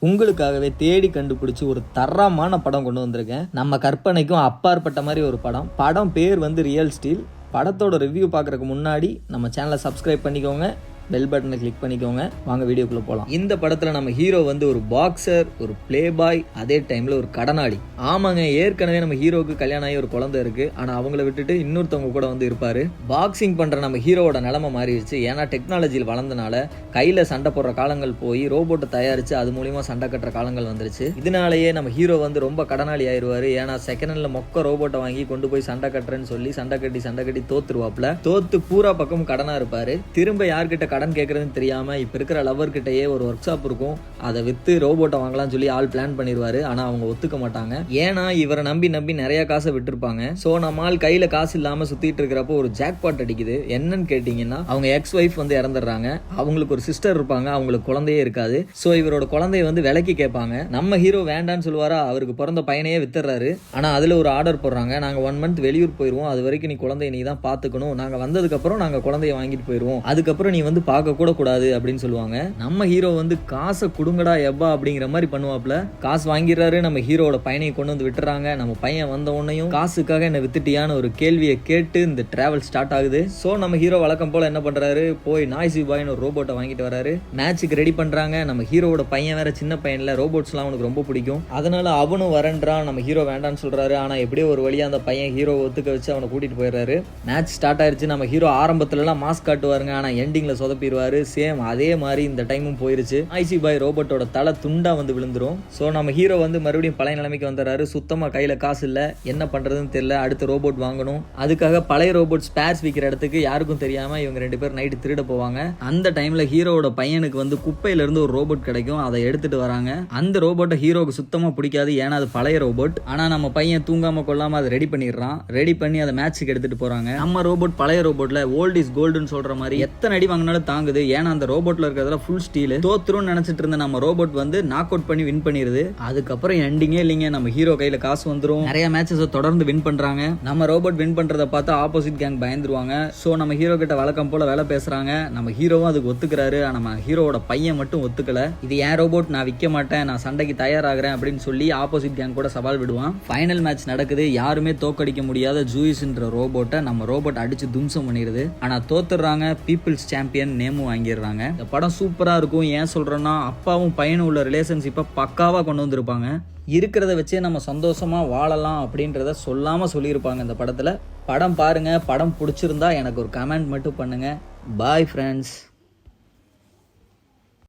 உங்களுக்காகவே தேடி கண்டுபிடிச்சி ஒரு தரமான படம் கொண்டு வந்திருக்கேன். நம்ம கற்பனைக்கும் அப்பாற்பட்ட மாதிரி ஒரு படம் பேர் வந்து ரியல் ஸ்டீல். படத்தோட ரிவ்யூ பார்க்குறதுக்கு முன்னாடி நம்ம சேனலை சப்ஸ்கிரைப் பண்ணிக்கோங்க, பெல் பட்டனை கிளிக் பண்ணிக்கோங்க. வாங்க வீடியோக்குள்ளே போகலாம். இந்த படத்தில் நம்ம ஹீரோ வந்து ஒரு பாக்ஸர், ஒரு பிளே பாய், அதே டைமில் ஒரு கடனாளி. ஆமாங்க, ஏற்கனவே நம்ம ஹீரோவுக்கு கல்யாணம் ஆகி ஒரு குழந்தை இருக்குது. ஆனால் அவங்கள விட்டுட்டு இன்னொருத்தவங்க கூட வந்து இருப்பார். பாக்ஸிங் பண்ணுற நம்ம ஹீரோவோட நிலைமை மாறிடுச்சு. ஏன்னா டெக்னாலஜியில் வளர்ந்தனால கையில் சண்டை போடுற காலங்கள் போய் ரோபோட்டை தயாரித்து அது மூலிமா சண்டை கட்டுற காலங்கள் வந்துருச்சு. இதனாலேயே நம்ம ஹீரோ வந்து ரொம்ப கடனாளி ஆயிடுவார். ஏன்னா செகண்ட் ஹேண்டில் மொக்க ரோபோட்டை வாங்கி கொண்டு போய் சண்டை கட்டுறேன்னு சொல்லி சண்டை கட்டி தோத்துருவாப்புல. தோத்து பூரா பக்கம் கடனாக இருப்பார். திரும்ப யார்கிட்ட கடன் கேட்கறதுன்னு தெரியாம இப்ப இருக்கிற லவர் கிட்டயே ஒரு ஒர்க் ஷாப் இருக்கும், அதை வித்து ரோபோட்டை வாங்கலாம்னு சொல்லி ஆள் பிளான் பண்ணிடுவாரு. ஆனா அவங்க ஒத்துக்க மாட்டாங்க. ஏன்னா இவரை நம்பி நிறைய காசை விட்டுருப்பாங்க. சோ நம்ம ஆள் கையில காசு இல்லாம சுத்திட்டு இருக்கிறப்போ ஒரு ஜாக்பாட் அடிக்குது. என்னன்னு கேட்டீங்கன்னா, அவங்க எக்ஸ் ஒய்ஃப் வந்து இறந்துடுறாங்க. அவங்களுக்கு ஒரு சிஸ்டர் இருப்பாங்க, அவங்களுக்கு குழந்தையே இருக்காது. சோ இவரோட குழந்தைய வந்து விலைக்கு கேட்பாங்க. நம்ம ஹீரோ வேண்டான்னு சொல்லுவாரா, அவருக்கு பிறந்த பையனையே வித்துறாரு. ஆனா அதுல ஒரு ஆர்டர் போடுறாங்க, நாங்க 1 மந்த் வெளியூர் போயிருவோம், அது வரைக்கும் நீ குழந்தைய நீ தான் பாத்துக்கணும், நாங்க வந்ததுக்கு அப்புறம் நாங்க குழந்தைய வாங்கிட்டு போயிருவோம், அதுக்கப்புறம் நீ வந்து பார்க்க கூட கூடாது அப்படின்னு சொல்லுவாங்க. நம்ம ஹீரோ வந்து காசை குடுங்கடா எவ்வா அப்படிங்கிற மாதிரி பண்ணுவாப்ல. காசு வாங்கிடுறாரு. நம்ம ஹீரோட பையனை கொண்டு வந்து விட்டுறாங்க. நம்ம பையன் வந்த உடனேயும் காசுக்காக என்ன வித்துட்டியான்னு ஒரு கேள்வியை கேட்டு இந்த டிராவல் ஸ்டார்ட் ஆகுது. சோ நம்ம ஹீரோ வழக்கம் போல என்ன பண்றாரு, போய் நாய்ஸி பாய்னு ஒரு ரோபோட்டை வாங்கிட்டு வராரு. மேட்சுக்கு ரெடி பண்றாங்க. நம்ம ஹீரோட பையன் வேற சின்ன பையன்ல, ரோபோட்ஸ்லாம் அவனுக்கு ரொம்ப பிடிக்கும். அதனால அவனும் வரன்றான். நம்ம ஹீரோ வேண்டான்னு சொல்றாரு. ஆனா எப்படியோ ஒரு வழியா அந்த பையன் ஹீரோ ஒத்துக்க வச்சு அவனை கூட்டிட்டு போயிடுறாரு. மேட்ச் ஸ்டார்ட் ஆயிருச்சு. நம்ம ஹீரோ ஆரம்பத்துல எல்லாம் மாஸ்க் காட்டுவாருங்க, ஆனா எண்டிங்ல சொதப்பிடுவாரு. சேம் அதே மாதிரி இந்த டைமும் போயிருச்சு. ஐசி பாய் ரோபோட்டோட தலை துண்டா வந்து விழுந்துரும். சோ நம்ம ஹீரோ வந்து மறுபடியும் பழைய நிலைமைக்கு வந்துறாரு. சுத்தமா கையில காசு இல்ல, என்ன பண்றதுன்னு தெரியல. அடுத்த ரோபோட் வாங்கணும். அதுக்காக பழைய ரோபோட் ஸ்பேர்ஸ் விற்கிற இடத்துக்கு யாருக்கும் தெரியாம இவங்க 2 பேர் நைட்டு திருட போவாங்க. அந்த டைம்ல ஹீரோவோட பையனுக்கு வந்து குப்பையில இருந்து ஒரு ரோபோட் கிடைக்கும், அதை எடுத்துட்டு வராங்க. அந்த ரோபோட்டை ஹீரோக்கு சுத்தமா பிடிக்காது, ஏன்னா அது பழைய ரோபோட். ஆனா நம்ம பையன் தூங்காம கொள்ளாம அதை ரெடி பண்ணிடுறான். ரெடி பண்ணி அதை மேட்சுக்கு எடுத்துட்டு போறாங்க. நம்ம ரோபோட் பழைய ரோபோட்ல ஓல்ட் இஸ் கோல்டுன்னு சொல்ற மாதிரி எத்தனை அடி வாங்கினாலும் தாங்குது. ஏன்னா அந்த ரோபோட்ல இருக்கிறதுல ஃபுல் ஸ்டீல். தோத்துரும் நினைச்சிட்டு இருந்த நம்ம ரோபோட் வந்து நாக் அவுட் பண்ணி வின் பண்ணிருது. அதுக்கப்புறம் எண்டிங்கே இல்லைங்க, நம்ம ஹீரோ கையில காசு வந்துரும். நிறைய மேட்சஸ் தொடர்ந்து வின் பண்றாங்க. நம்ம ரோபோட் வின் பண்றத பார்த்து ஆப்போசிட் கேங் பயந்துருவாங்க. சோ நம்ம ஹீரோ கிட்ட வழக்கம் போல வேலை பேசுறாங்க. நம்ம ஹீரோவும் அதுக்கு ஒத்துக்கிறாரு. நம்ம ஹீரோவோட பையன் மட்டும் ஒத்துக்கல. இது ஏன் ரோபோட், நான் விற்க மாட்டேன், நான் சண்டைக்கு தயாராகிறேன் அப்படின்னு சொல்லி ஆப்போசிட் கேங் கூட சவால் விடுவான். ஃபைனல் மேட்ச் நடக்குது. யாருமே தோக்கடிக்க முடியாத ஜூயிஸ்ன்ற ரோபோட்டை நம்ம ரோபோட் அடிச்சு தும்சம் பண்ணிடுது. ஆனா தோத்துறாங்க. பீப்புள்ஸ் சாம்பியன் நேமும் வாங்கிடுறாங்க. இந்த படம் சூப்பரா இருக்கும். ஏன் சொல்றேன்னா, அப்பாவும் பையனும் உள்ள ரிலேஷன்ஷிப்பை பக்காவா கொண்டு வந்திருப்பாங்க. இருக்கிறத வச்சே நம்ம சந்தோஷமா வாழலாம் அப்படின்றத சொல்லாம சொல்லியிருப்பாங்க இந்த படத்துல. படம் பாருங்க. படம் பிடிச்சிருந்தா எனக்கு ஒரு கமெண்ட் மட்டும் பண்ணுங்க. Bye friends.